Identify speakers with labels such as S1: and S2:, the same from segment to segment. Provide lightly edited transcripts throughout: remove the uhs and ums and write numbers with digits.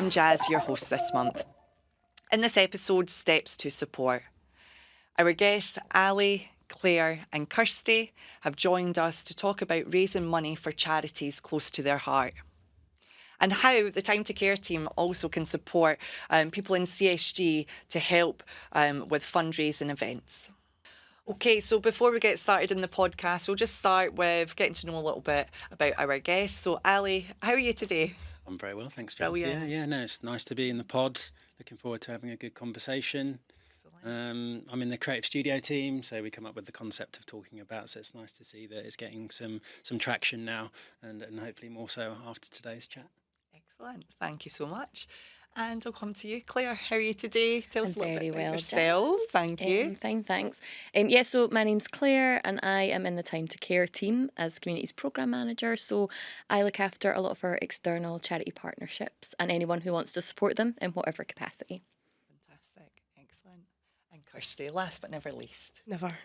S1: I'm Jazz, your host this month. In this episode, Steps to Support, our guests Ali, Claire and Kirsty have joined us to talk about raising money for charities close to their heart and how the Time to Care team also can support people in CSG to help with fundraising events. Okay, so before we get started in the podcast, we'll just start with getting to know a little bit about our guests. So Ali, how are you today?
S2: I'm very well, thanks, Jazz.
S1: Brilliant.
S2: Yeah, no, it's nice to be in the pod. Looking forward to having a good conversation. I'm in the creative studio team, so we come up with the concept of talking about. So it's nice to see that it's getting some traction now, and hopefully more so after today's chat.
S1: Excellent, thank you so much. And I'll come to you, Claire. How are you today? Tell us a little bit about yourself. Thank you.
S3: Fine, thanks. So my name's Claire, and I am in the Time to Care team as Communities Programme Manager. So I look after a lot of our external charity partnerships and anyone who wants to support them in whatever capacity.
S1: Fantastic, excellent. And Kirsty, last but never least.
S4: Never.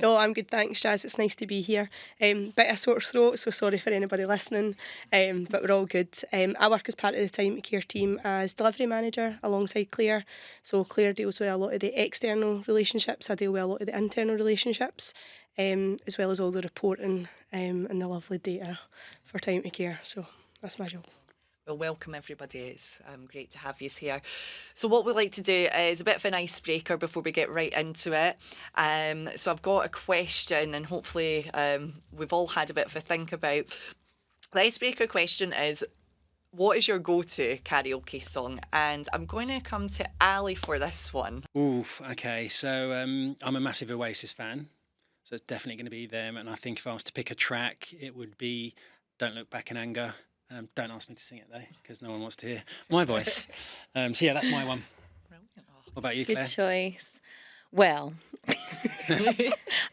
S4: No, I'm good, thanks, Jazz. It's nice to be here. Bit of sore throat, so sorry for anybody listening, but we're all good. I work as part of the Time to Care team as delivery manager alongside Claire. So Claire deals with a lot of the external relationships, I deal with a lot of the internal relationships, as well as all the reporting and the lovely data for Time to Care. So that's my job.
S1: Well, welcome everybody. It's great to have you here. So what we'd like to do is a bit of an icebreaker before we get right into it. So I've got a question, and hopefully we've all had a bit of a think about. The icebreaker question is, what is your go-to karaoke song? And I'm going to come to Ali for this one.
S2: Oof, okay. So I'm a massive Oasis fan, so it's definitely going to be them. And I think if I was to pick a track, it would be Don't Look Back in Anger. Don't ask me to sing it though, because no one wants to hear my voice. So yeah, that's my one.
S1: Brilliant. Oh.
S2: What about you, Claire?
S3: Good choice. Well,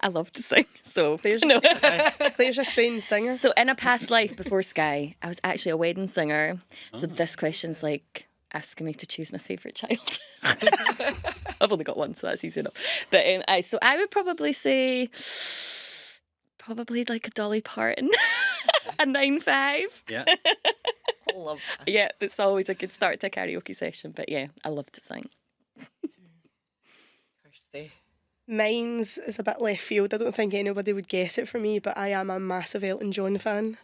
S3: I love to sing, so
S4: Claire's a trained singer.
S3: So in a past life before Sky, I was actually a wedding singer. So this question's like asking me to choose my favourite child. I've only got one, so that's easy enough. But so I would probably say like a Dolly Parton. A 9-5.
S2: Yeah.
S1: I love that.
S3: Yeah, it's always a good start to a karaoke session. But yeah, I love to sing.
S1: Kirsty.
S4: Mine's is a bit left field. I don't think anybody would guess it for me, but I am a massive Elton John fan.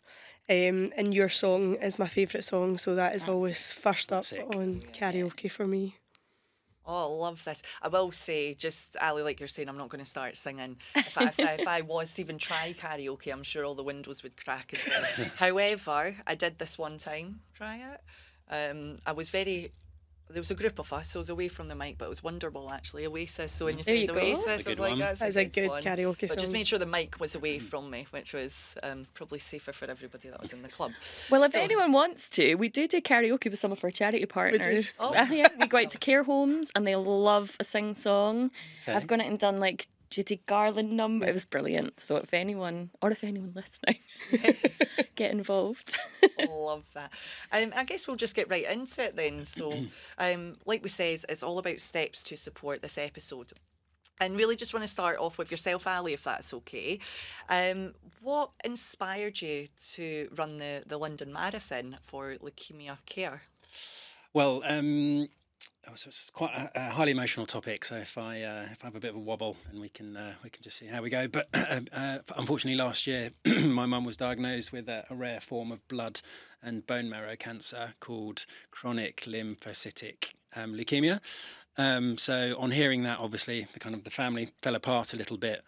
S4: And Your Song is my favourite song, so that is always first up on karaoke for me.
S1: Oh, I love this. I will say, just Ali, like you're saying, I'm not going to start singing. If I was to even try karaoke, I'm sure all the windows would crack as well. However, I did this one time, try it. There was a group of us, so I was away from the mic, but it was Wonderwall actually, Oasis. So when you said Oasis, I was like, that's a good
S4: karaoke song.
S1: But just made sure the mic was away from me, which was probably safer for everybody that was in the club.
S3: Well, if anyone wants to, we do karaoke with some of our charity partners. Yeah, we go out to care homes and they love a sing song. Okay. I've gone out and done like Judy Garland number. It was brilliant. So if anyone listening, get involved.
S1: Love that. I guess we'll just get right into it then. So, like we said, it's all about steps to support this episode. And really just want to start off with yourself, Ali, if that's okay. What inspired you to run the London Marathon for Leukemia Care?
S2: Well, it's quite a highly emotional topic. So if I have a bit of a wobble, and we can just see how we go. But unfortunately, last year my mum was diagnosed with a rare form of blood and bone marrow cancer called chronic lymphocytic leukemia. So on hearing that, obviously the family fell apart a little bit,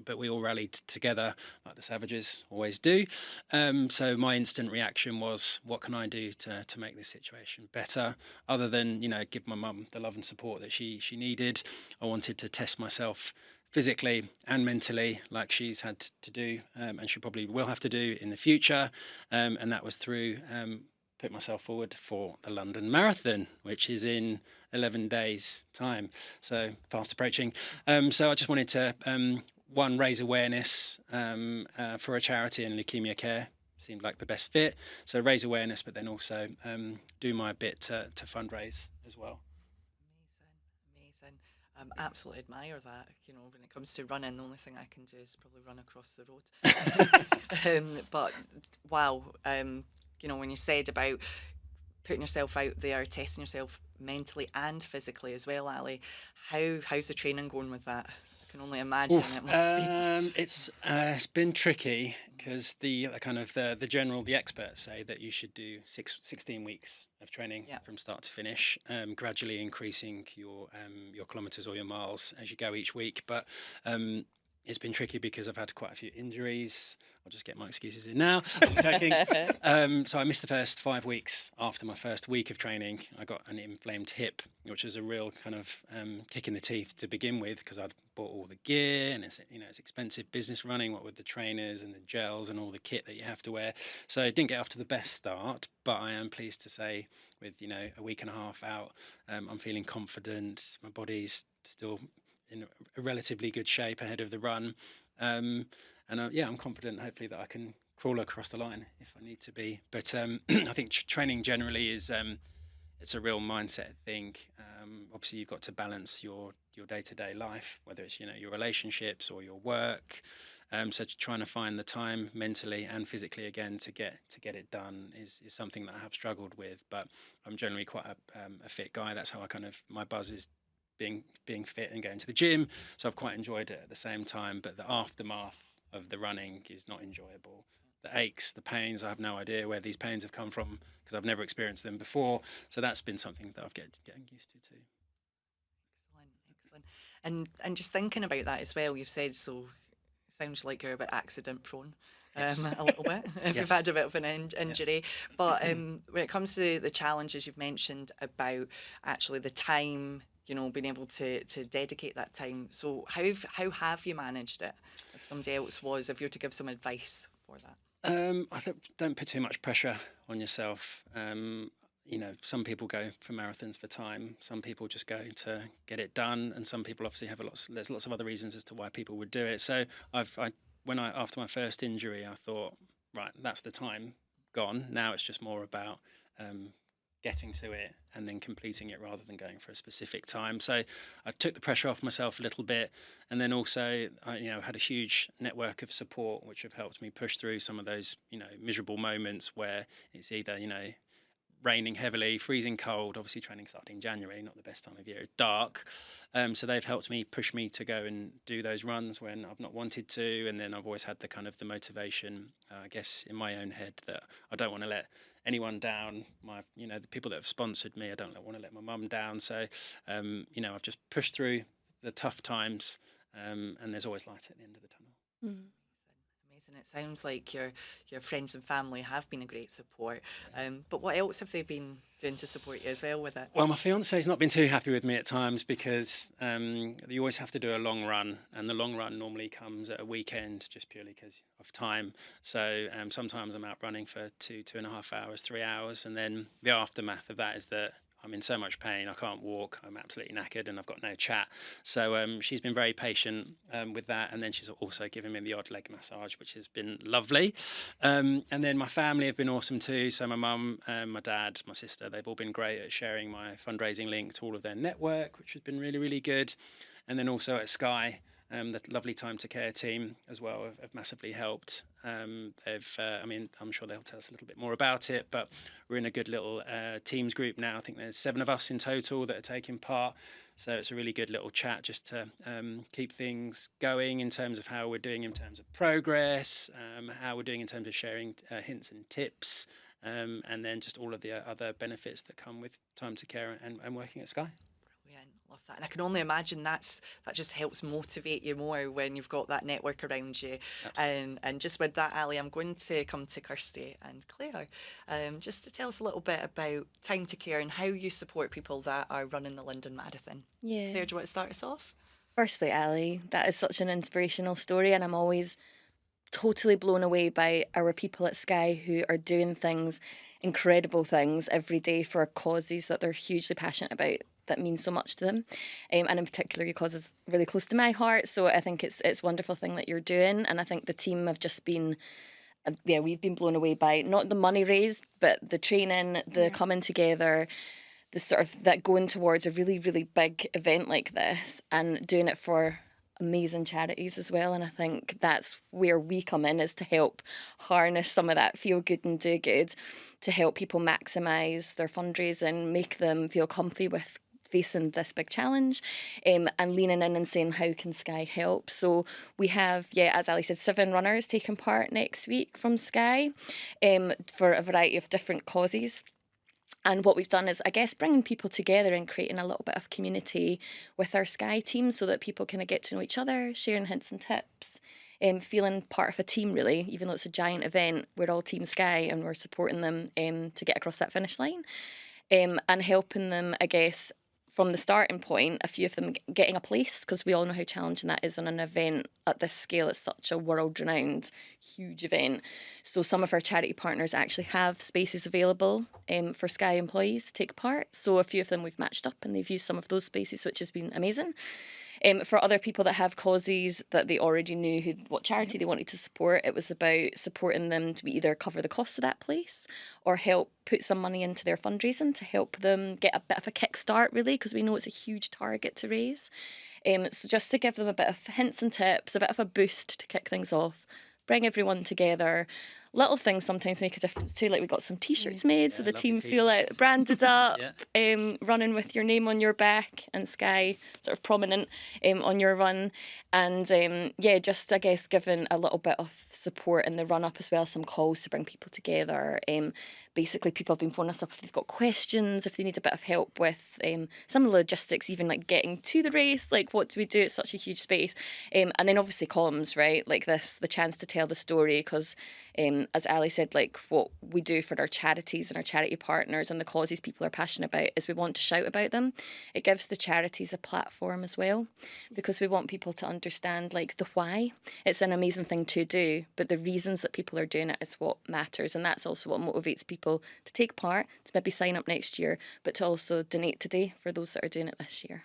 S2: but we all rallied together like the Savages always do. So my instant reaction was, what can I do to make this situation better, other than give my mum the love and support that she needed. I wanted to test myself physically and mentally, like she's had to do, and she probably will have to do in the future, and that was through put myself forward for the London Marathon, which is in 11 days' time, so fast approaching. So I just wanted to, raise awareness for a charity and leukemia care. Seemed like the best fit. So raise awareness, but then also do my bit to fundraise as well.
S1: Amazing. Absolutely admire that. When it comes to running, the only thing I can do is probably run across the road. But wow, when you said about putting yourself out there, testing yourself mentally and physically as well, Ali. How's the training going with that? I can only imagine it must be.
S2: It's been tricky because the experts say that you should do 16 weeks of training from start to finish, gradually increasing your kilometres or your miles as you go each week. But it's been tricky because I've had quite a few injuries. I'll just get my excuses in now. I'm joking. So I missed the first 5 weeks after my first week of training. I got an inflamed hip, which was a real kind of kick in the teeth to begin with, because I'd bought all the gear, and it's expensive business running, what with the trainers and the gels and all the kit that you have to wear. So it didn't get off to the best start, but I am pleased to say with a week and a half out, I'm feeling confident. My body's still in a relatively good shape ahead of the run. I'm confident, hopefully, that I can crawl across the line if I need to be. But I think training generally is it's a real mindset thing. Obviously, you've got to balance your day-to-day life, whether it's your relationships or your work. So trying to find the time mentally and physically again to get it done is something that I have struggled with. But I'm generally quite a fit guy. That's how my buzz is being fit and going to the gym. So I've quite enjoyed it at the same time. But the aftermath of the running is not enjoyable. The aches, the pains, I have no idea where these pains have come from because I've never experienced them before. So that's been something that I've getting used to too.
S1: Excellent. And just thinking about that as well, you've said, so it sounds like you're a bit accident prone.
S2: Yes.
S1: A little bit, if you've had a bit of an injury. Yeah. But when it comes to the challenges you've mentioned about actually the time, being able to dedicate that time. So how have you managed it? If somebody else was, if you were to give some advice for that.
S2: I think don't put too much pressure on yourself. Some people go for marathons for time. Some people just go to get it done, and some people obviously there's lots of other reasons as to why people would do it. So after my first injury, I thought, right, that's the time gone. Now it's just more about getting to it and then completing it rather than going for a specific time. So I took the pressure off myself a little bit, and then also I had a huge network of support which have helped me push through some of those miserable moments where it's either raining heavily, freezing cold. Obviously training starting in January, not the best time of year. It's dark. So they've helped me, push me to go and do those runs when I've not wanted to. And then I've always had the motivation, I guess, in my own head that I don't want to let anyone down. The people that have sponsored me, I don't want to let my mum down. So, I've just pushed through the tough times, and there's always light at the end of the tunnel.
S1: Mm. Amazing. It sounds like your friends and family have been a great support. But what else have they been doing to support you as well with it?
S2: Well, my fiance's not been too happy with me at times because you always have to do a long run, and the long run normally comes at a weekend just purely because of time. So sometimes I'm out running for 2.5 hours, 3 hours, and then the aftermath of that is that I'm in so much pain, I can't walk, I'm absolutely knackered, and I've got no chat. So she's been very patient with that, and then she's also given me the odd leg massage, which has been lovely. And then my family have been awesome too. So my mum, my dad, my sister, they've all been great at sharing my fundraising link to all of their network, which has been really, really good. And then also at Sky, the lovely Time to Care team as well have massively helped. I'm sure they'll tell us a little bit more about it, but we're in a good little Teams group now. I think there's 7 of us in total that are taking part. So it's a really good little chat just to keep things going in terms of how we're doing in terms of progress, how we're doing in terms of sharing hints and tips, and then just all of the other benefits that come with Time to Care and working at Sky.
S1: Brilliant, love that. And I can only imagine that just helps motivate you more when you've got that network around you. And just with that, Ali, I'm going to come to Kirsty and Claire, just to tell us a little bit about Time to Care and how you support people that are running the London Marathon.
S3: Yeah.
S1: Claire, do you want to start us off?
S3: Firstly, Ali, that is such an inspirational story, and I'm always totally blown away by our people at Sky who are doing incredible things every day for causes that they're hugely passionate about, that means so much to them, and in particular your cause is really close to my heart. So I think it's a wonderful thing that you're doing, and I think the team have just been we've been blown away by not the money raised, but the training, the coming together, the sort of that going towards a really, really big event like this and doing it for amazing charities as well, and I think that's where we come in, is to help harness some of that feel good and do good, to help people maximise their fundraising, make them feel comfy with facing this big challenge, and leaning in and saying, how can Skye help? So we have, as Ali said, 7 runners taking part next week from Skye, for a variety of different causes. And what we've done is, I guess, bringing people together and creating a little bit of community with our Skye team, so that people kind of get to know each other, sharing hints and tips, feeling part of a team, really. Even though it's a giant event, we're all Team Skye and we're supporting them to get across that finish line, and helping them, I guess, from the starting point, a few of them getting a place, because we all know how challenging that is on an event at this scale. It's such a world-renowned, huge event. So some of our charity partners actually have spaces available for Skye employees to take part. So a few of them we've matched up and they've used some of those spaces, which has been amazing. For other people that have causes that they already knew what charity they wanted to support, it was about supporting them to either cover the cost of that place or help put some money into their fundraising to help them get a bit of a kickstart, really, because we know it's a huge target to raise. So just to give them a bit of hints and tips, a bit of a boost to kick things off, bring everyone together. Little things sometimes make a difference too, like we got some t-shirts made, so the team feel like branded up, running with your name on your back and Skye sort of prominent on your run, and just, I guess, giving a little bit of support in the run up as well, some calls to bring people together. Basically, people have been phoning us up if they've got questions, if they need a bit of help with some of the logistics, even like getting to the race, like what do we do? It's such a huge space. And then obviously comms, right? Like this, the chance to tell the story, because as Ali said, like what we do for our charities and our charity partners and the causes people are passionate about is we want to shout about them. It gives the charities a platform as well, because we want people to understand like the why. It's an amazing thing to do, but the reasons that people are doing it is what matters, and that's also what motivates people to take part, to maybe sign up next year, but to also donate today for those that are doing it this year.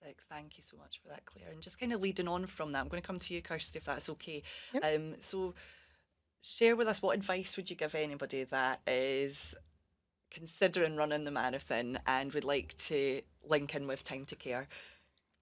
S1: Fantastic. Thank you so much for that, Claire. And just kind of leading on from that, I'm going to come to you, Kirsty, if that's okay.
S4: Yep.
S1: So share with us, what advice would you give anybody that is considering running the marathon and would like to link in with Time to Care?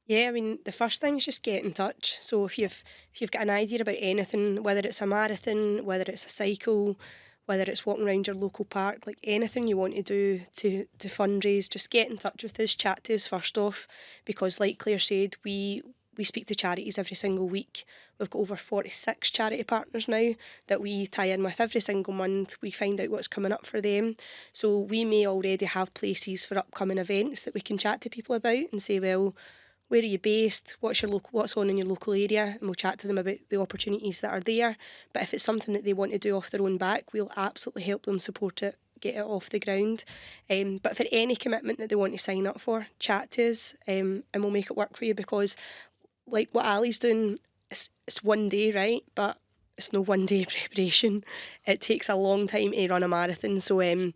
S4: Yeah, I mean, the first thing is just get in touch. So if you've got an idea about anything, whether it's a marathon, whether it's a cycle, whether it's walking around your local park, like anything you want to do to fundraise, just get in touch with us, chat to us first off, because like Claire said, we speak to charities every single week. We've got over 46 charity partners now that we tie in with every single month. We find out what's coming up for them. So we may already have places for upcoming events that we can chat to people about and say, well, where are you based? What's on in your local area? And we'll chat to them about the opportunities that are there. But if it's something that they want to do off their own back, we'll absolutely help them support it, get it off the ground. But for any commitment that they want to sign up for, chat to us, and we'll make it work for you, because like what Ali's doing, it's one day, right? But it's no one day preparation. It takes a long time to run a marathon. So I'm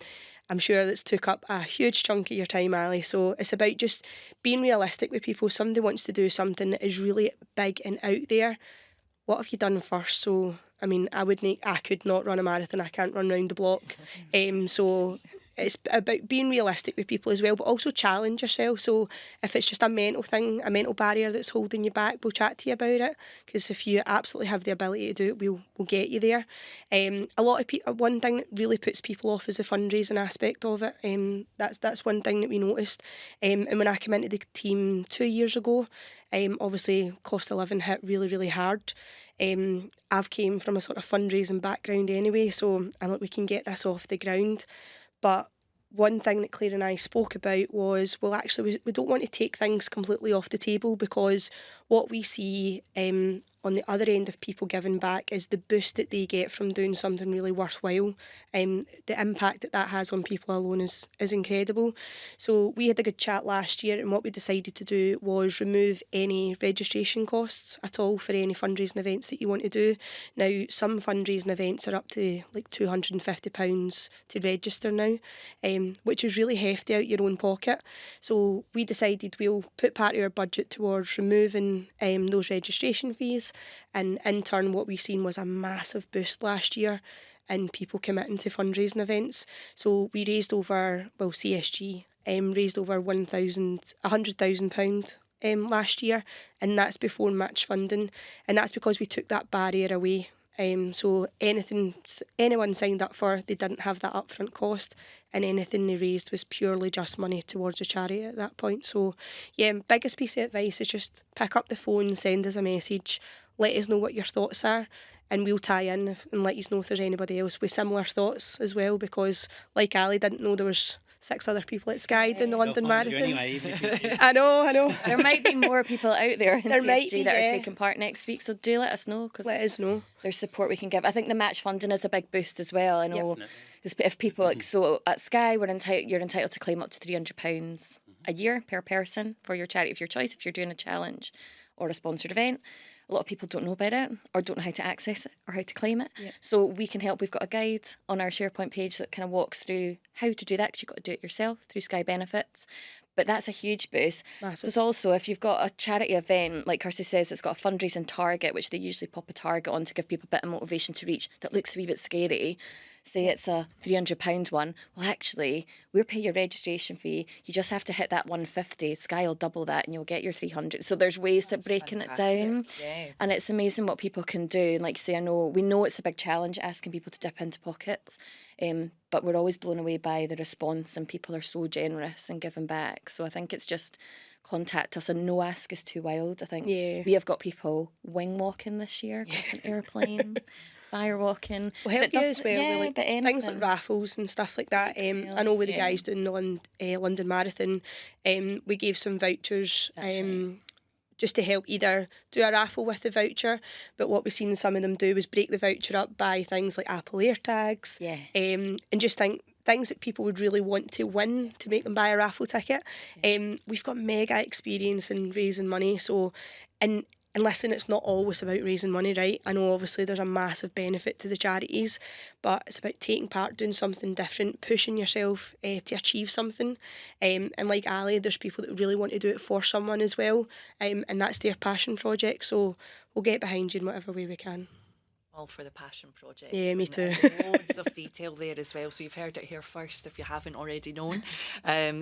S4: sure that's took up a huge chunk of your time, Ali. So it's about just being realistic with people. Somebody wants to do something that is really big and out there. What have you done first? So, I mean, I could not run a marathon. I can't run round the block. So it's about being realistic with people as well, but also challenge yourself. So if it's just a mental thing, a mental barrier that's holding you back, we'll chat to you about it, because if you absolutely have the ability to do it, we'll get you there. A lot of people, one thing that really puts people off is the fundraising aspect of it. That's one thing that we noticed. And when I came into the team 2 years ago, obviously cost of living hit really, really hard. I've came from a sort of fundraising background anyway, so I'm like, we can get this off the ground. But one thing that Claire and I spoke about was, well, actually, we don't want to take things completely off the table, because what we see on the other end of people giving back is the boost that they get from doing something really worthwhile. The impact that has on people alone is incredible. So we had a good chat last year, and what we decided to do was remove any registration costs at all for any fundraising events that you want to do. Now, some fundraising events are up to like £250 to register now, which is really hefty out your own pocket. So we decided we'll put part of our budget towards removing those registration fees, and in turn what we seen was a massive boost last year in people committing to fundraising events. So we raised over, CSG raised over £100,000 last year, and that's before match funding, and that's because we took that barrier away. So anyone signed up for, they didn't have that upfront cost, and anything they raised was purely just money towards a charity at that point. So yeah, biggest piece of advice is just pick up the phone, send us a message, let us know what your thoughts are, and we'll tie in and let you know if there's anybody else with similar thoughts as well, because like Ali didn't know there was 6 other people at Sky doing the London Marathon.
S2: Anyway, even if you...
S4: I know.
S3: There might be more people out there in
S4: There might
S3: CSG
S4: be,
S3: that
S4: yeah.
S3: are taking part next week, so do let us know, because
S4: Let us know.
S3: there's support we can give. I think the match funding is a big boost as well. I know
S2: Yep.
S3: if people, like, so at Sky, you're entitled to claim up to £300 a year per person for your charity of your choice if you're doing a challenge or a sponsored event. A lot of people don't know about it or don't know how to access it or how to claim it.
S4: Yep.
S3: So we can help. We've got a guide on our SharePoint page that kind of walks through how to do that, because you've got to do it yourself through Sky Benefits. But that's a huge boost.
S4: Massive.
S3: Because also, if you've got a charity event, like Kirsty says, it's got a fundraising target, which they usually pop a target on to give people a bit of motivation to reach, that looks a wee bit scary. Say it's a £300 one. Well, actually, we'll pay your registration fee. You just have to hit that 150. Sky will double that, and you'll get your 300. So there's ways to breaking it down.
S1: Yeah.
S3: And it's amazing what people can do. And like you say, we know it's a big challenge asking people to dip into pockets, but we're always blown away by the response, and people are so generous and giving back. So I think it's just contact us, and no ask is too wild. I think we have got people wing walking this year across an airplane. Fire walking.
S4: We'll help you as well.
S3: Yeah,
S4: with,
S3: but
S4: like, things like raffles and stuff like that. I know with the guys doing the London Marathon, we gave some vouchers just to help either do a raffle with the voucher, but what we've seen some of them do was break the voucher up by things like Apple AirTags, and just things that people would really want to win to make them buy a raffle ticket. We've got mega experience in raising money, so and listen, it's not always about raising money, right? I know obviously there's a massive benefit to the charities, but it's about taking part, doing something different, pushing yourself to achieve something. And like Ali, there's people that really want to do it for someone as well, and that's their passion project. So we'll get behind you in whatever way we can.
S1: All for the passion project.
S4: Yeah, me too.
S1: And loads of detail there as well. So you've heard it here first if you haven't already known.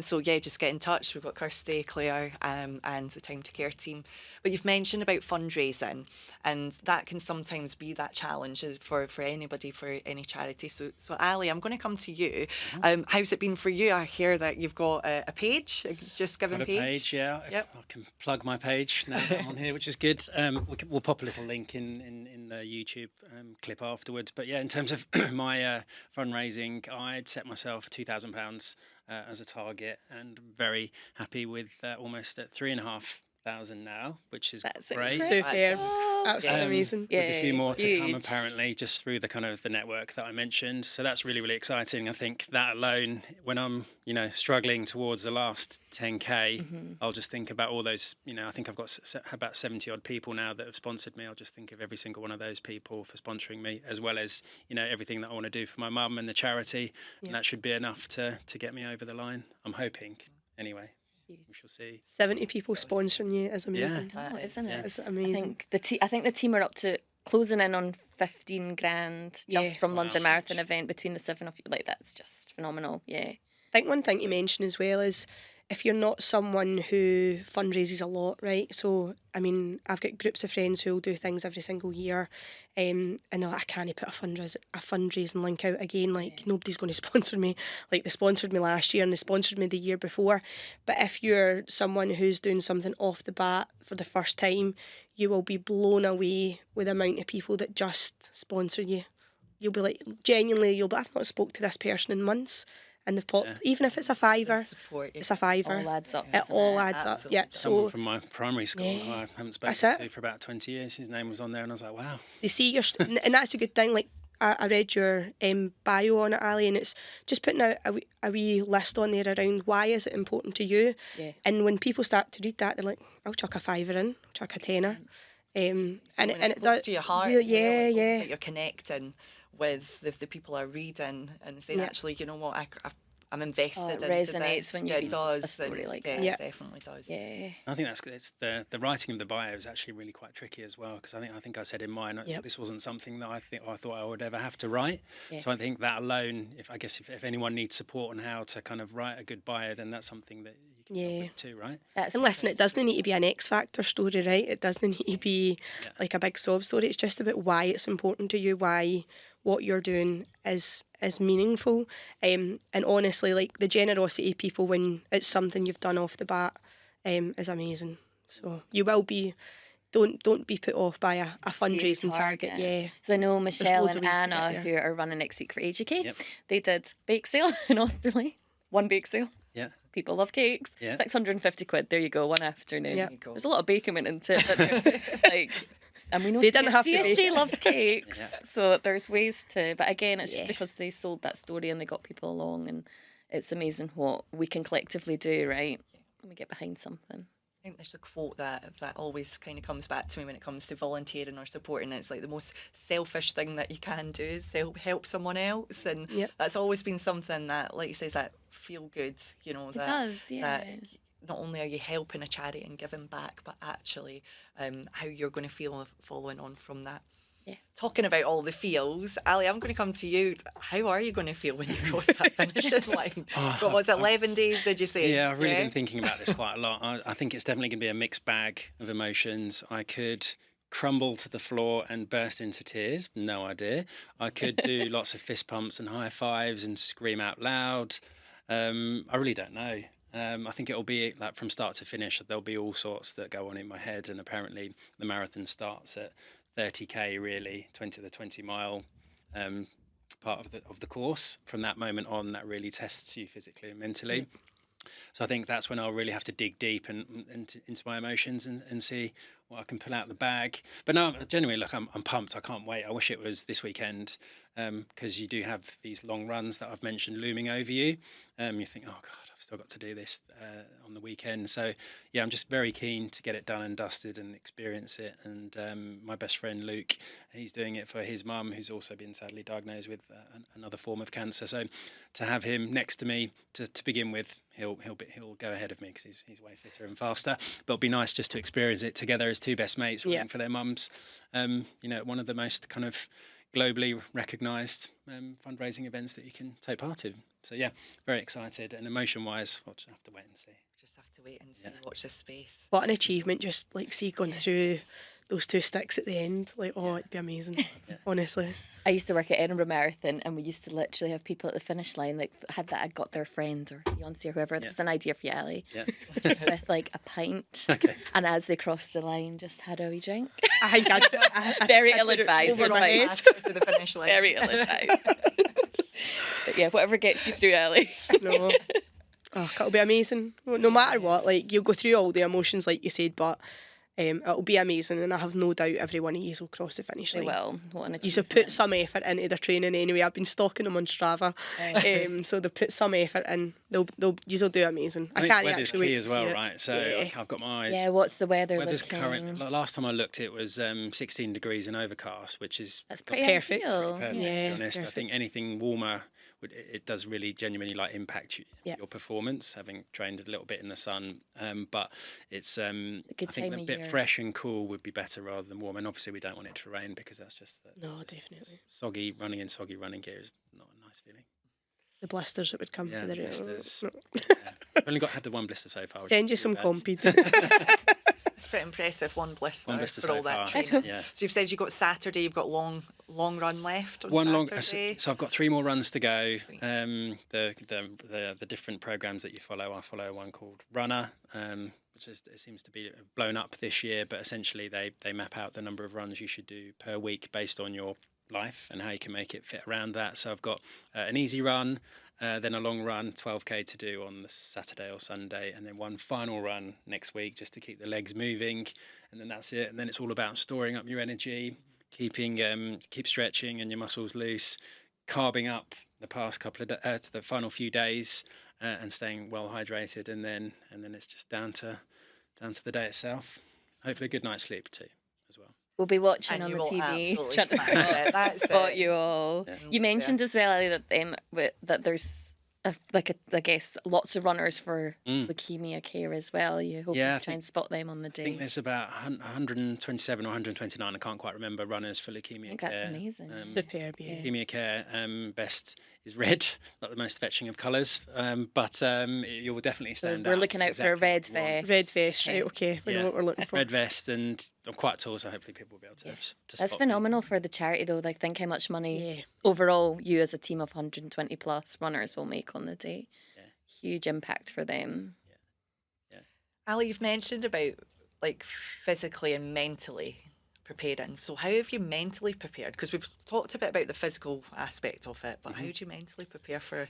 S1: So yeah, just get in touch. We've got Kirsty, Claire, and the Time to Care team. But you've mentioned about fundraising, and that can sometimes be that challenge for anybody, for any charity. So Ali, I'm going to come to you. How's it been for you? I hear that you've got a page, Just Giving
S2: got a page. Yeah.
S1: Yep.
S2: I can plug my page now that I'm on here, which is good. We'll pop a little link in the YouTube clip afterwards. But yeah, in terms of my fundraising, I'd set myself £2,000 as a target, and very happy with almost at 3,500 now, which is great.
S4: Superb. Absolutely amazing.
S2: With a few more to come, apparently, just through the kind of the network that I mentioned. So that's really, really exciting. I think that alone, when I'm, struggling towards the last 10K, I'll just think about all those, I think I've got about 70 odd people now that have sponsored me. I'll just think of every single one of those people for sponsoring me, as well as, everything that I want to do for my mum and the charity. Yeah. And that should be enough to get me over the line. I'm hoping, anyway. We shall see.
S4: 70 people sponsoring you is amazing.
S3: Yeah, isn't it?
S4: It's amazing.
S3: I think the team are up to closing in on 15 grand just from London Marathon event between the 7 of you. Like, that's just phenomenal. Yeah.
S4: I think one thing to mention as well is, if you're not someone who fundraises a lot, right? So, I mean, I've got groups of friends who will do things every single year, and I can't put a fundraising link out again. Like, nobody's going to sponsor me. Like, they sponsored me last year and they sponsored me the year before. But if you're someone who's doing something off the bat for the first time, you will be blown away with the amount of people that just sponsor you. You'll be like, genuinely, I've not spoke to this person in months. And they've popped, even if it's a £5, it's a £5.
S3: All adds up.
S4: It all adds up. Yeah.
S2: Someone from my primary school who I haven't spoken to for about 20 years, his name was on there, and I was like, wow.
S4: They see your, and that's a good thing. Like, I read your bio on it, Ali, and it's just putting out a wee list on there around why is it important to you.
S3: Yeah.
S4: And when people start to read that, they're like, I'll chuck a £5 in, I'll chuck a £10. And it does
S1: to your heart.
S4: Really,
S1: yeah. That you're connecting with the people are reading and saying, actually, you know what, I'm invested in it.
S3: Resonates when you read a story like that.
S1: Yeah, it definitely does.
S3: Yeah.
S2: I think it's the writing of the bio is actually really quite tricky as well, because I think I said in mine, this wasn't something that I thought I would ever have to write. Yeah. So I think that alone, if anyone needs support on how to kind of write a good bio, then that's something that you can help
S4: Yeah.
S2: with too, right?
S3: That's
S4: And listen, it doesn't need to be an X Factor story, right? It doesn't need to be
S2: Yeah.
S4: like a big sob story. It's just about why it's important to you, why what you're doing is meaningful. And honestly, like the generosity of people when it's something you've done off the bat is amazing. So you will be don't be put off by a
S3: Scary
S4: fundraising target. Yeah.
S3: So I know Michelle
S4: loads
S3: and
S4: of ways to get
S3: Anna,
S4: there.
S3: who are running next week for AGK,
S2: Yep.
S3: they did bake sale in Austerley. One bake sale.
S2: Yeah.
S3: People love cakes.
S2: Yeah.
S3: 650 quid. There you go. One afternoon.
S4: Yeah.
S3: There's a lot of bacon went into it. But like, and we know
S4: They didn't have to
S3: CSG
S4: bake.
S3: loves cakes.
S2: Yeah.
S3: So there's ways to. But again, it's
S4: Yeah.
S3: just because they sold that story and they got people along, and it's amazing what we can collectively do, right? When we get behind something.
S1: I think there's a quote that always kind of comes back to me when it comes to volunteering or supporting. It's like the most selfish thing that you can do is help someone else, and
S4: Yep.
S1: that's always been something that, like you say, that feel good. You know,
S3: It
S1: that
S3: does, yeah.
S1: that not only are you helping a charity and giving back, but actually how you're going to feel following on from that.
S3: Yeah.
S1: Talking about all the feels, Ali, I'm going to come to you. How are you going to feel when you cross that finishing line? What was it, 11 days, did you say?
S2: Yeah, I've really been thinking about this quite a lot. I think it's definitely going to be a mixed bag of emotions. I could crumble to the floor and burst into tears, no idea. I could do lots of fist pumps and high fives and scream out loud. I really don't know. I think it'll be like from start to finish. There'll be all sorts that go on in my head, and apparently the marathon starts at 30k, really, the 20 mile part of the course. From that moment on, that really tests you physically and mentally. So I think that's when I'll really have to dig deep and into my emotions and see what I can pull out of the bag. But no, genuinely, look, I'm pumped. I can't wait. I wish it was this weekend, because you do have these long runs that I've mentioned looming over you. You think, oh God, I've still got to do this on the weekend. So yeah, I'm just very keen to get it done and dusted and experience it. And my best friend Luke, he's doing it for his mum, who's also been sadly diagnosed with another form of cancer. So to have him next to me to begin with, he'll go ahead of me because he's way fitter and faster. But it'll be nice just to experience it together as two best mates running for their mums. One of the most kind of globally recognised fundraising events that you can take part in. So yeah, very excited, and emotion-wise, we'll just have to wait and see.
S1: Just have to wait and see. Watch this space.
S4: What an achievement, just like see going through those 2 sticks at the end. Like, oh, it'd be amazing, honestly.
S3: I used to work at Edinburgh Marathon, and we used to literally have people at the finish line like had got their friend or Beyonce or whoever. That's an idea for you, Ali.
S2: Yeah.
S3: Just with like a pint,
S2: Okay.
S3: and as they crossed the line, just had a wee drink.
S4: I
S3: Very
S4: I put it
S3: ill-advised
S4: over my head.
S3: advice.
S1: Faster to the finish line.
S3: Very ill-advised. But yeah, whatever gets you through, Ali.
S4: No. Oh, it'll be amazing. No matter what, like you'll go through all the emotions, like you said, but it'll be amazing, and I have no doubt every one of you will cross the finish
S3: They
S4: line.
S3: will. What an
S4: You have
S3: achievement.
S4: put some effort into their training anyway. I've been stalking them on Strava, so they've put some effort in. You'll do amazing. I
S2: think
S4: can't
S2: weather's
S4: actually wait
S2: key
S4: to
S2: as well,
S4: see it.
S2: right? So
S4: Yeah.
S2: I've got my eyes.
S3: Yeah, what's the weather
S2: Weather's
S3: looking?
S2: current. Last time I looked, it was 16 degrees and overcast, which is
S3: That's pretty
S4: Perfect.
S3: ideal.
S2: perfect.
S4: Yeah,
S2: To be honest, I
S4: perfect.
S2: think anything warmer it does really genuinely like impact your performance. Having trained a little bit in the sun, but it's I
S3: good
S2: think
S3: time
S2: a
S3: of
S2: bit
S3: year.
S2: fresh and cool would be better rather than warm. And obviously we don't want it to rain because that's just
S4: No,
S2: just
S4: definitely.
S2: soggy running in soggy running gear is not a nice feeling.
S4: The blisters that would come
S2: Yeah,
S4: for the
S2: the
S4: rain.
S2: blisters. I've only had the one blister so far. which
S4: Send you
S2: isn't
S4: some
S2: too bad.
S4: comped.
S1: It's pretty impressive. One blister,
S2: One blister
S1: for
S2: so
S1: all that
S2: far.
S1: training.
S2: Yeah.
S1: So you've said you've got Saturday, you've got long run left on
S2: One long.
S1: Saturday.
S2: So I've got 3 more runs to go. The different programs that you follow. I follow one called Runner, which it seems to be blown up this year. But essentially, they map out the number of runs you should do per week based on your life and how you can make it fit around that. So I've got an easy run, then a long run, 12k to do on the Saturday or Sunday, and then one final run next week just to keep the legs moving, and then that's it. And then it's all about storing up your energy, keep stretching and your muscles loose, carbing up the past couple of to the final few days, and staying well hydrated, and then it's just down to the day itself. Hopefully a good night's sleep too as well.
S3: We'll be watching
S1: And
S3: on
S1: you
S3: the
S1: will
S3: TV.
S1: absolutely
S3: Trying to
S1: smash it. That's
S3: spot
S1: it.
S3: you all.
S2: Yeah.
S3: You mentioned as well, Ali, that there's I guess lots of runners for leukemia care as well. You hope
S2: Yeah, I
S3: to try
S2: think-
S3: and spot them on the day.
S2: I think there's about 127 or 129. I can't quite remember runners for leukemia
S3: I think
S2: care.
S3: that's amazing.
S4: Superb, yeah.
S2: Leukemia care best is red, not the most fetching of colours, but you will definitely stand out.
S3: We're looking out for a red vest.
S4: Red vest, right? Okay, we know what we're looking for.
S2: Red vest, and I'm quite tall, so hopefully people will be able to. To
S3: That's
S2: spot
S3: phenomenal
S2: me.
S3: for the charity, though. Like, think how much money overall you as a team of 120 plus runners will make on the day.
S2: Yeah.
S3: Huge impact for them.
S2: Yeah.
S1: Ali, you've mentioned about like physically and mentally preparing. So how have you mentally prepared? Because we've talked a bit about the physical aspect of it, but how do you mentally prepare for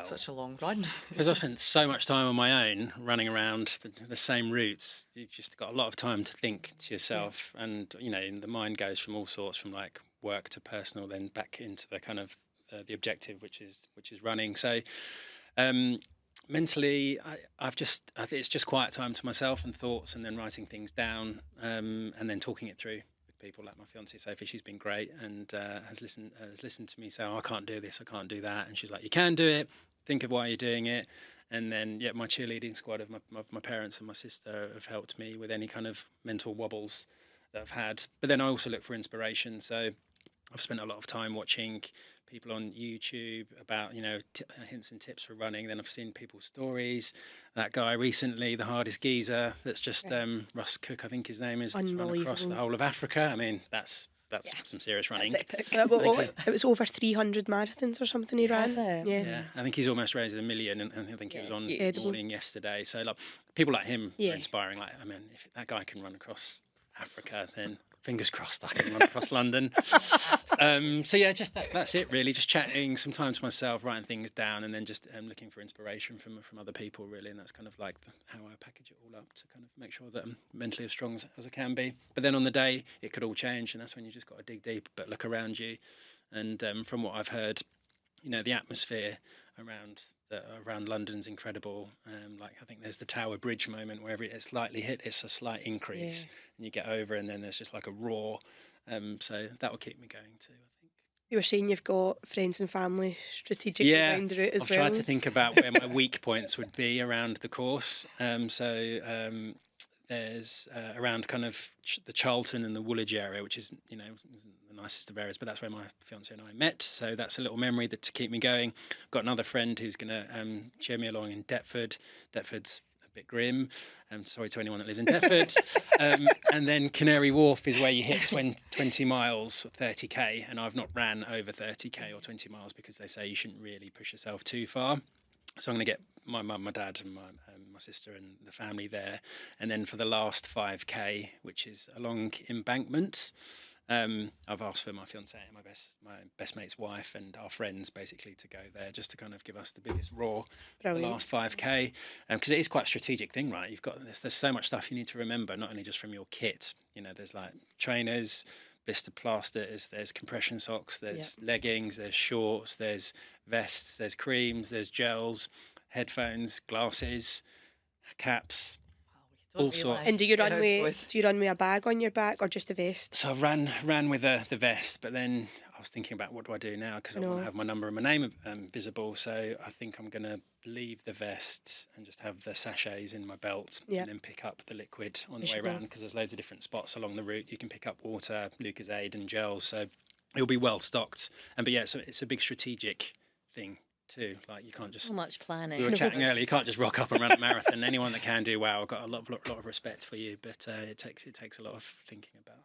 S1: such a long run?
S2: Because I've spent so much time on my own running around the same routes, you've just got a lot of time to think to yourself, and the mind goes from all sorts, from like work to personal, then back into the kind of the objective, which is running. So mentally, I think it's just quiet time to myself and thoughts, and then writing things down, and then talking it through with people. Like my fiancée Sophie, she's been great and has listened to me say, "Oh, I can't do this, I can't do that," and she's like, "You can do it. Think of why you're doing it." And then my cheerleading squad of my parents and my sister have helped me with any kind of mental wobbles that I've had. But then I also look for inspiration. So I've spent a lot of time watching people on YouTube about hints and tips for running. Then I've seen people's stories. That guy recently, the hardest geezer, that's just Russ Cook, I think his name is, that's run across the whole of Africa. I mean, that's some serious running.
S4: It was over 300 marathons or something he ran.
S2: Yeah, I think he's almost raised $1 million, and I think he was on morning yesterday. So like people like him are inspiring. Like, I mean, if that guy can run across Africa, then fingers crossed I can run across London. So yeah, just that's it really. Just chatting, sometimes to myself, writing things down, and then just looking for inspiration from other people really. And that's kind of like how I package it all up to kind of make sure that I'm mentally as strong as I can be. But then on the day, it could all change, and that's when you just got to dig deep, but look around you. And from what I've heard, the atmosphere around London's incredible. Like I think there's the Tower Bridge moment where it's slightly hit, it's a slight increase, and you get over, and then there's just like a roar. So that will keep me going too, I think.
S4: You were saying you've got friends and family strategically around the route as
S2: I've
S4: well.
S2: tried to think about where my weak points would be around the course. There's around kind of the Charlton and the Woolwich area, which isn't the nicest of areas, but that's where my fiancée and I met. So that's a little memory to keep me going. I've got another friend who's going to cheer me along in Deptford. Deptford's a bit grim. Sorry to anyone that lives in Deptford. And then Canary Wharf is where you hit 20 miles, 30k, and I've not ran over 30k or 20 miles because they say you shouldn't really push yourself too far. So I'm going to get my mum, my dad, and my sister and the family there. And then for the last 5k, which is along Embankment, I've asked for my fiancée, my best mate's wife, and our friends basically to go there just to kind of give us the biggest roar for the last 5k, because it is quite a strategic thing, right? There's so much stuff you need to remember, not only just from your kit. There's like trainers, blister plasters, there's compression socks, there's leggings, there's shorts, there's vests, there's creams, there's gels, headphones, glasses, caps, all sorts.
S4: And do you run with a bag on your back or just a vest?
S2: So I ran with the vest, but then I was thinking about what do I do now, because I want to have my number and my name visible. So I think I'm going to leave the vest and just have the sachets in my belt, and then pick up the liquid on the way around, because there's loads of different spots along the route. You can pick up water, Lucozade and gels, so it'll be well stocked. But yeah, so it's a big strategic thing too. Like you can't just
S3: so much planning.
S2: We were chatting earlier. You can't just rock up and run a marathon. Anyone that can do well, I've got a lot of respect for you, but it takes a lot of thinking about.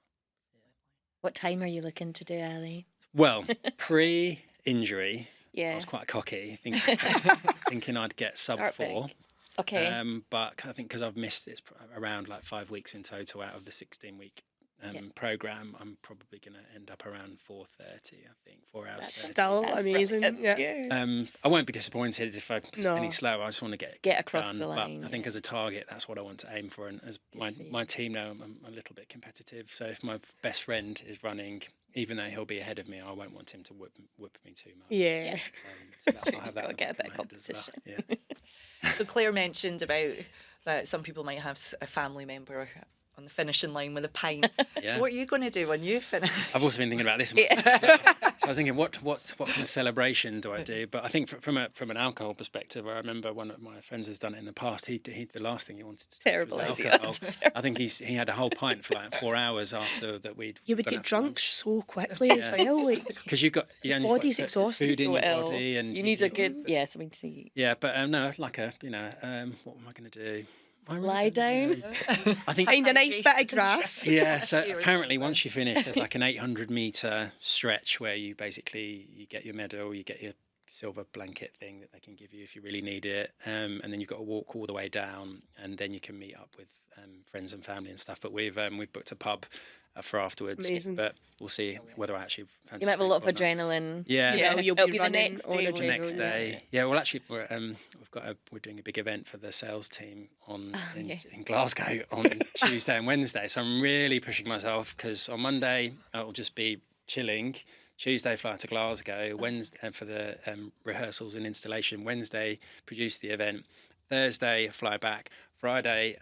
S3: What time are you looking to do, Ali?
S2: Well, pre-injury, I was quite cocky, thinking I'd get sub 4.
S3: Okay.
S2: But I think because I've missed it around like 5 weeks in total out of the 16-week program, I'm probably going to end up around 4:30. I think 4 hours.
S4: That's still amazing.
S2: I won't be disappointed if I'm any slower. I just want to get
S3: across
S2: done.
S3: the line.
S2: But I think as a target, that's what I want to aim for. And as my team know, I'm a little bit competitive. So if my best friend is running, even though he'll be ahead of me, I won't want him to whoop me too much.
S4: Yeah.
S2: So I'll have that.
S3: Got to get a bit of competition.
S1: So Claire mentioned about that some people might have a family member on the finishing line with a pint.
S2: Yeah.
S1: So what are you going to do when you finish?
S2: I've also been thinking about this. So I was thinking, what kind of celebration do I do? But I think from an alcohol perspective, I remember one of my friends has done it in the past. He the last thing he wanted to do
S3: Terrible
S2: was
S3: idea.
S2: alcohol. I think he had a whole pint for like 4 hours after that we'd.
S4: You would
S2: gone
S4: get
S2: out for
S4: drunk
S2: lunch.
S4: so quickly as well. Like,
S2: Because you've got and you've
S4: body's
S2: got
S4: exhausted.
S2: food in
S3: So
S2: your
S3: ill.
S2: body, and
S3: You need a good something to eat.
S2: Yeah, but no, like a what am I going to do? I really
S3: Lie
S2: don't
S3: down.
S2: know. I think
S4: find a nice bit of grass.
S2: yeah, so apparently once you finish, there's like an 800-meter stretch where you get your medal, you get your silver blanket thing that they can give you if you really need it, and then you've got to walk all the way down, and then you can meet up with friends and family and stuff. But we've booked a pub for afterwards.
S4: Amazing.
S2: But we'll see whether I actually fancy
S3: You might have a lot of
S2: it or not.
S3: adrenaline.
S2: Yeah.
S4: Yeah, you'll
S3: It'll
S4: be
S3: be the
S4: running
S3: next
S4: on
S3: day.
S2: The next
S4: adrenaline,
S2: day, yeah. Well, actually, we're doing a big event for the sales team in Glasgow on Tuesday and Wednesday. So I'm really pushing myself because on Monday it'll just be chilling. Tuesday, fly to Glasgow. Wednesday for the rehearsals and installation. Wednesday, produce the event. Thursday, fly back. Friday,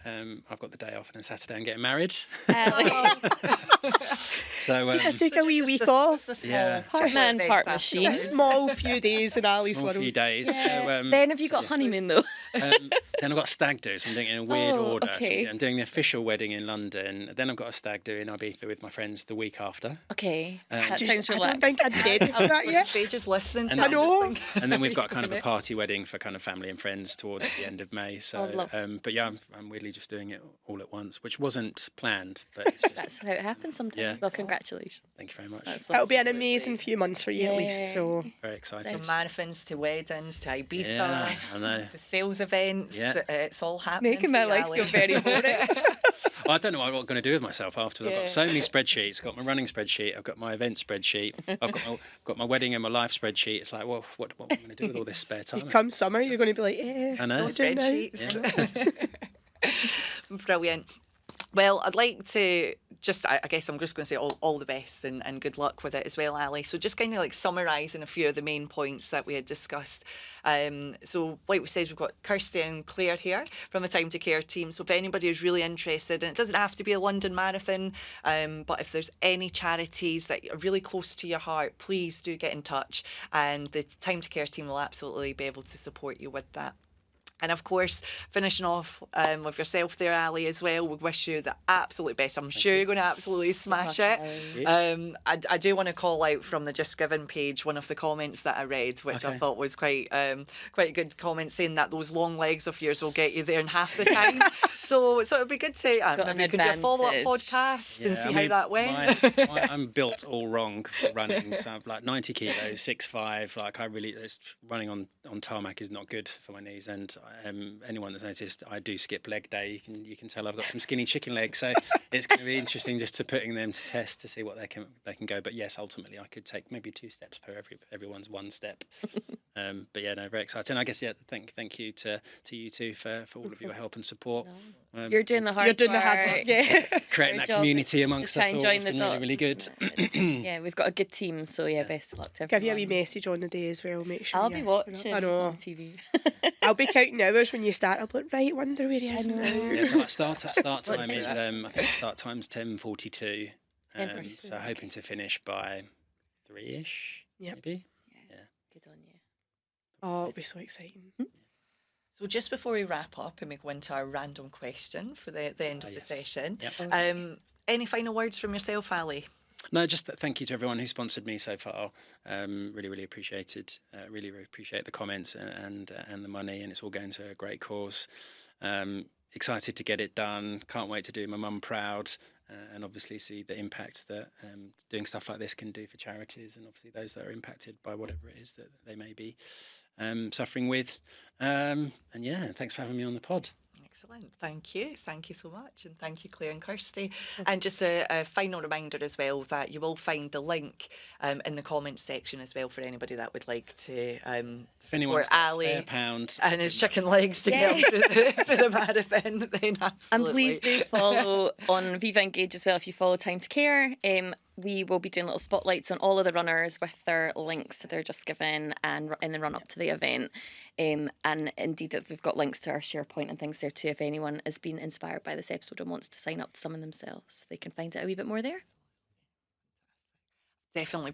S2: I've got the day off, and then Saturday I'm getting married. So
S4: I took a wee week off.
S2: Yeah.
S3: Part man, part machine.
S4: It's a small few days in Ali's
S2: small
S4: world.
S2: few days. So,
S3: Then have you
S2: so
S3: got
S2: yeah.
S3: honeymoon though?
S2: Then I've got a stag do, so I'm doing it in a weird
S3: Oh,
S2: order.
S3: okay.
S2: So I'm doing the official wedding in London. Then I've got a stag do in Ibiza with my friends the week after.
S3: Okay, that
S2: Just-
S3: sounds
S4: I don't
S3: relaxed.
S4: think I'd be ready for that yet.
S1: They just listening to
S2: And
S1: it,
S2: I
S1: I'm just
S4: know.
S1: thinking-
S2: And then we've got kind of a party wedding for kind of family and friends towards the end of May. So,
S3: Oh, lovely.
S2: but yeah, I'm weirdly just doing it all at once, which wasn't planned, but it's just,
S3: That's how it happens sometimes.
S2: Yeah.
S3: Well, congratulations.
S2: thank you very much.
S3: That's
S4: It'll be an
S3: lovely.
S4: amazing few months for you at least. So
S2: Very exciting.
S1: From marathons to weddings to Ibiza
S2: Yeah, I know.
S1: to sales events.
S2: Yeah.
S1: It's all happening.
S3: Making
S1: for
S3: my
S1: you,
S3: life
S1: Ali.
S3: feel very boring.
S2: Well, I don't know what I'm going to do with myself afterwards. I've got
S3: Yeah.
S2: so many spreadsheets. I've got my running spreadsheet. I've got my event spreadsheet. I've got my wedding and my life spreadsheet. It's like, well, what am I going to do with all this spare time?
S4: come summer, you're going to be like,
S2: I know.
S1: No
S4: what do I do now?
S1: spreadsheets. Brilliant. Well, I'd like to I guess I'm just going to say all the best and good luck with it as well, Ali. So just kind of like summarising a few of the main points that we had discussed. So like we said, we've got Kirsty and Claire here from the Time to Care team. So if anybody is really interested, and it doesn't have to be a London Marathon, but if there's any charities that are really close to your heart, please do get in touch. And the Time to Care team will absolutely be able to support you with that. And of course, finishing off with yourself there, Ali, as well. We wish you the absolute best. I'm sure you're going to absolutely smash it. I do want to call out from the Just Giving page one of the comments that I read, which I thought was quite a good comment, saying that those long legs of yours will get you there in half the time. so it'd be good to maybe we can do a follow-up podcast and see how that went.
S2: I'm built all wrong for running. So I'm like 90 kilos, 6'5". Like running on tarmac is not good for my knees. And anyone that's noticed, I do skip leg day. You can tell I've got some skinny chicken legs, so it's going to be interesting just to putting them to test to see what they can go. But yes, ultimately I could take maybe 2 steps per everyone's 1 step. But yeah, no, very exciting. I guess thank you to you two for all of your help and support.
S3: You're doing the hard
S4: you're doing the hard
S3: work.
S4: work. Yeah.
S2: Creating
S3: Your
S2: that
S3: job
S2: community
S3: is
S2: amongst
S3: to try
S2: us
S3: and
S2: all.
S3: join
S2: It's
S3: the
S2: been really, really good.
S3: Yeah, we've got a good team, so yeah, best of luck to
S4: Give
S3: everyone.
S4: you a wee message on the day as well. Make sure
S3: I'll be watching
S4: I know.
S3: on TV.
S4: I'll be counting hours when you start. I'll be like, right, wonder where he is now.
S2: Yeah, so like start time is
S3: time?
S2: I think start time's 10:42.
S3: 10:42,
S2: So hoping to finish by 3ish.
S4: Yep.
S2: Maybe.
S3: Good on you.
S4: Oh, it'll be so exciting.
S1: So just before we wrap up and we go into our random question for the end of the
S2: Yes.
S1: session,
S2: Yep.
S1: any final words from yourself, Ali?
S2: No, just thank you to everyone who sponsored me so far. Really, really appreciated. Really, really appreciate the comments and the money, and it's all going to a great cause. Excited to get it done. Can't wait to do my mum proud, and obviously see the impact that doing stuff like this can do for charities, and obviously those that are impacted by whatever it is that they may be suffering with. And yeah, thanks for having me on the pod.
S1: Excellent. Thank you so much, and thank you, Claire and Kirsty. And just a final reminder as well that you will find the link in the comments section as well for anybody that would like to
S2: If anyone's
S1: support
S2: got a
S1: Ali
S2: spare pound
S1: and his chicken legs to get him through the marathon, then absolutely.
S3: And please do follow on Viva Engage as well if you follow Time to Care. we will be doing little spotlights on all of the runners with their links that they're just given and in the run up to the event. And indeed, we've got links to our SharePoint and things there too. If anyone has been inspired by this episode and wants to sign up to some of themselves, they can find out a wee bit more there.
S1: Definitely.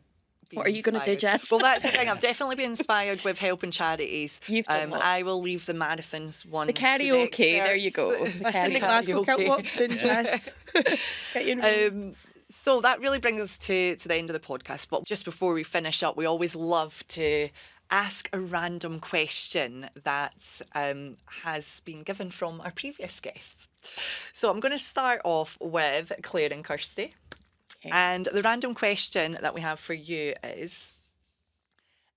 S3: What are you going to do, Jess?
S1: Well, that's the thing. I've definitely been inspired with helping charities.
S3: You've done lots.
S1: I will leave the marathons one.
S3: The
S1: to
S3: karaoke,
S1: the
S3: there you go.
S1: experts.
S3: The
S4: Listen to Glasgow Kilt Walk soon, Jess. Get you involved.
S1: So that really brings us to the end of the podcast. But just before we finish up, we always love to ask a random question that has been given from our previous guests. So I'm going to start off with Claire and Kirsty. Okay. And the random question that we have for you is,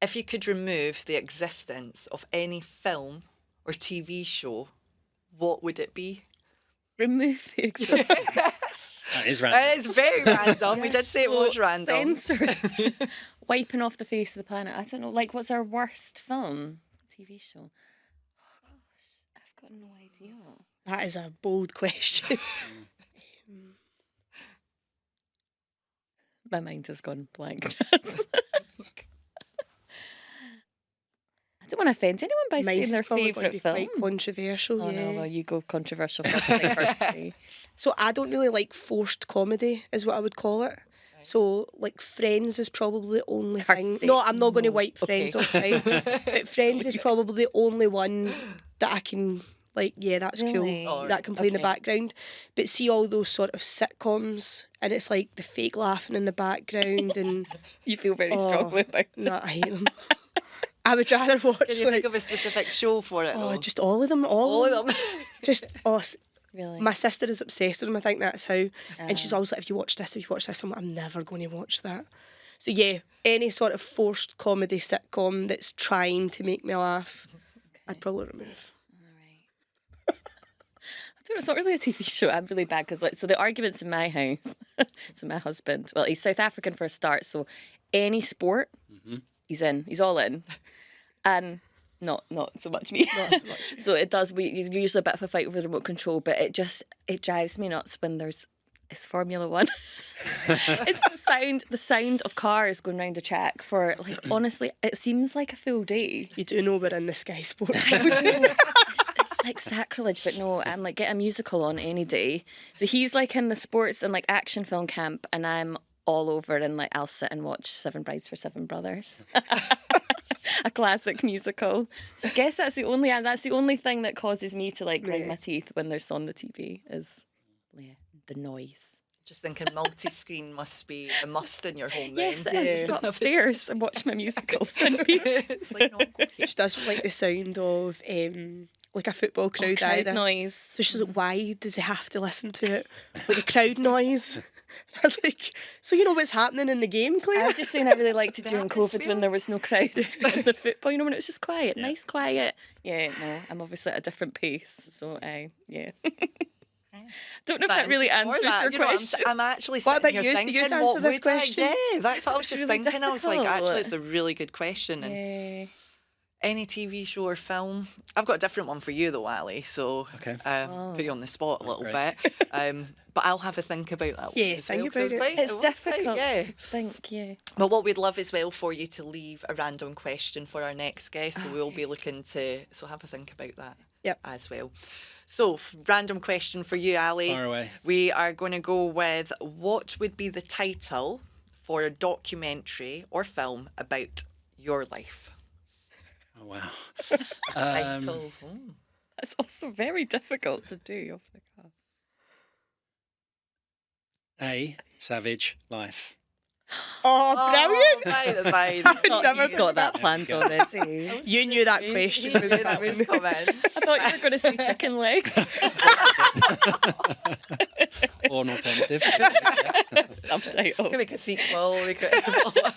S1: if you could remove the existence of any film or TV show, what would it be?
S3: Remove the existence.
S2: That is random.
S1: It's very random. We did say it was random.
S3: Censor. Wiping off the face of the planet. I don't know, like, what's our worst film? TV show? Oh, gosh, I've got no idea.
S4: That is a bold question.
S3: My mind has gone blank. I don't want to offend anyone by saying their favourite film.
S4: Quite controversial.
S3: Oh
S4: yeah.
S3: no, well, you go controversial first.
S4: So I don't really like forced comedy, is what I would call it. Right. So like Friends is probably the only thing. No, I'm not going to wipe Friends off. Right? But Friends is probably the only one that I can. Like, yeah, that's
S3: really?
S4: cool. That can play in the background. But see all those sort of sitcoms, and it's like the fake laughing in the background, and
S3: you feel very strongly about it.
S4: No, I hate them. I would rather watch.
S1: Can you think of a specific show for it?
S4: Oh, just all of them. All of them. Just
S3: really.
S4: My sister is obsessed with them. I think that's how. And she's always like, "If you watch this, I'm like, I'm never going to watch that." So yeah, any sort of forced comedy sitcom that's trying to make me laugh, I'd probably remove.
S3: It's not really a TV show. I'm really bad because, like, so the arguments in my house. So my husband, well, he's South African for a start. So any sport, he's in. He's all in, and not so much me.
S4: Not so much.
S3: So it does. We usually a bit of a fight over the remote control, but it drives me nuts when it's Formula One. It's the sound of cars going round a track for, like, honestly, it seems like a full day.
S4: You do know we're in the Sky Sports.
S3: Like sacrilege, but no, I'm like, get a musical on any day. So he's like in the sports and like action film camp, and I'm all over, and like I'll sit and watch Seven Brides for Seven Brothers, a classic musical. So I guess that's the only thing that causes me to like grind my teeth when there's on the TV is the noise.
S1: Just thinking multi-screen must be a must in your home then.
S3: Yes, it is. Just go upstairs and watch my musicals. It's like, no,
S4: she does like the sound of like a football crowd either.
S3: Noise.
S4: So she's like, why does he have to listen to it? Like the crowd noise. I was like, so you know what's happening in the game, Claire?
S3: I was just saying I really liked it during COVID when there was no crowds in the football, you know, when it was just quiet, nice quiet. Yeah, no, I'm obviously at a different pace, so yeah. Don't know if that really answers your question.
S1: I'm actually
S4: what about
S1: here
S4: you?
S1: thinking,
S4: Do you answer this question?
S1: Yeah, that's what I was just
S3: really
S1: thinking.
S3: difficult.
S1: I was like, actually, it's a really good question.
S3: Yeah.
S1: And any TV show or film? I've got a different one for you though, Ali. So put you on the spot a little bit. But I'll have a think about that.
S4: Yeah, think about it.
S3: It's difficult to think, yeah.
S1: But what we'd love as well for you to leave a random question for our next guest. So we'll be looking to have a think about that as well. So, random question for you, Ali.
S2: Fire away.
S1: We are going to go with, what would be the title for a documentary or film about your life?
S2: Oh, wow.
S1: Title.
S3: That's also very difficult to do off the cuff.
S2: A Savage Life.
S4: Oh, brilliant!
S3: He's got that planned already.
S4: You knew that question was coming.
S3: I thought you were going to say chicken legs.
S2: Or an alternative.
S3: Subtitle.
S1: We could make a sequel.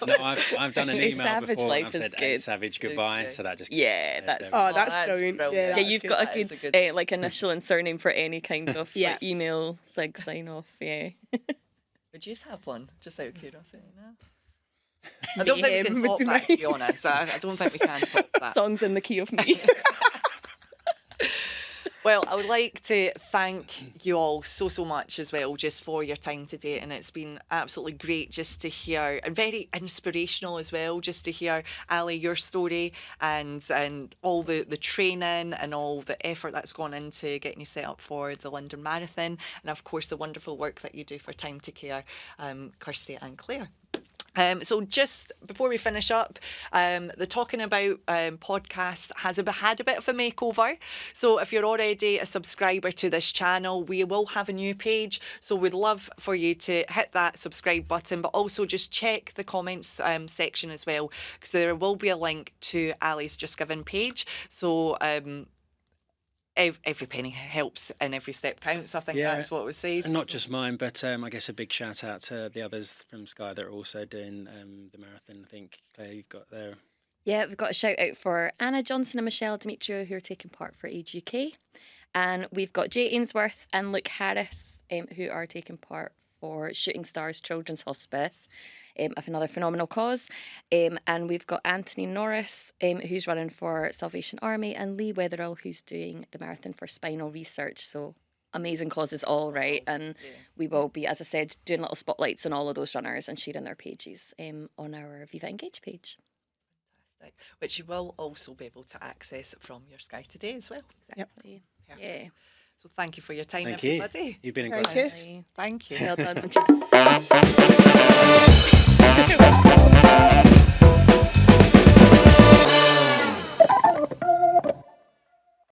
S2: No, I've done an email
S3: Savage
S2: before.
S3: Life
S2: I've said
S3: is good.
S2: Savage goodbye. So that just
S3: that's
S4: that's brilliant.
S3: Yeah, you've got a good like initial and surname for any kind of like, email sign off. Yeah.
S1: Would you have one, just out of curiosity? No. I don't think we can top that, to be honest. I don't think we can top that.
S3: Songs in the key of me.
S1: Well, I would like to thank you all so much as well, just for your time today, and it's been absolutely great just to hear, and very inspirational as well, just to hear, Ali, your story and all the training and all the effort that's gone into getting you set up for the London Marathon, and of course the wonderful work that you do for Time to Care, Kirsty and Claire. So just before we finish up, the Talking About podcast has had a bit of a makeover. So if you're already a subscriber to this channel, we will have a new page. So we'd love for you to hit that subscribe button, but also just check the comments section as well, because there will be a link to Ali's Just Giving page. So every penny helps and every step counts. I think that's what we say.
S2: And not just mine, but I guess a big shout out to the others from Sky that are also doing the marathon. I think, Claire, you've got there.
S3: Yeah, we've got a shout out for Anna Johnson and Michelle Demetrio, who are taking part for Age UK. And we've got Jay Ainsworth and Luke Harris, who are taking part for Shooting Stars Children's Hospice, of another phenomenal cause. And we've got Anthony Norris, who's running for Salvation Army, and Lee Wetherill, who's doing the marathon for Spinal Research. So amazing causes all, right? And we will be, as I said, doing little spotlights on all of those runners and sharing their pages on our Viva Engage page.
S1: Fantastic. Which you will also be able to access from your Sky Today as well.
S3: Exactly.
S1: Perfect.
S3: Yeah.
S1: So thank you for your time,
S2: Thank
S1: everybody.
S2: you. You've been a great
S4: Thank you.
S1: Thank you.
S3: Well done.